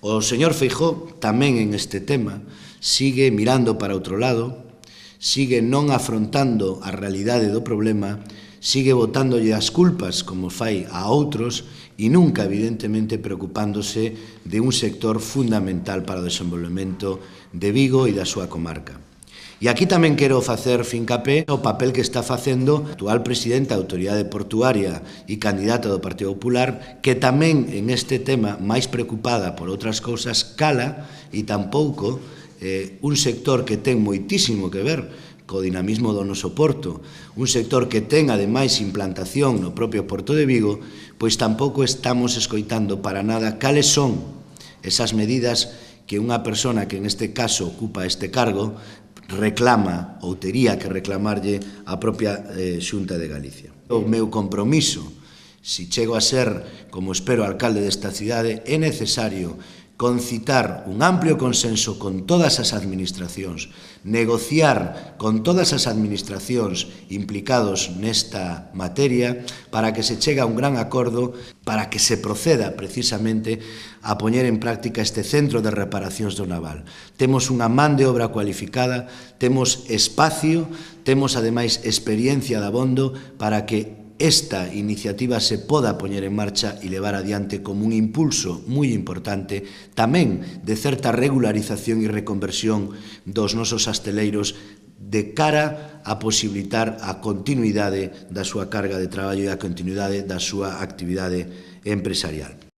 O señor Feijóo tamén en este tema sigue mirando para outro lado, sigue non afrontando a realidade do problema, sigue botándolle as culpas como fai a outros e nunca, evidentemente, preocupándose de un sector fundamental para o desenvolvemento de Vigo e da súa comarca. E aquí tamén quero facer fincapé o papel que está facendo a actual presidenta da Autoridade Portuaria e candidata do Partido Popular, que tamén en este tema, máis preocupada por outras cousas, cala e tampouco un sector que ten moitísimo que ver co dinamismo do noso porto, un sector que ten ademais implantación no propio Porto de Vigo, pois tampouco estamos escoitando para nada cales son esas medidas que unha persona que en este caso ocupa este cargo reclama ou tería que reclamarlle a propia Xunta de Galicia. O meu compromiso, se chego a ser, como espero, alcalde desta cidade, é necesario concitar un amplio consenso con todas as administracións, negociar con todas as administracións implicados nesta materia para que se chegue a un gran acordo, para que se proceda precisamente a poñer en práctica este centro de reparacións do naval. Temos unha man de obra cualificada, temos espacio, temos ademais experiencia de abondo para que esta iniciativa se poda poñer en marcha e levar adiante como un impulso moi importante tamén de certa regularización e reconversión dos nosos asteleiros de cara a posibilitar a continuidade da súa carga de traballo e a continuidade da súa actividade empresarial.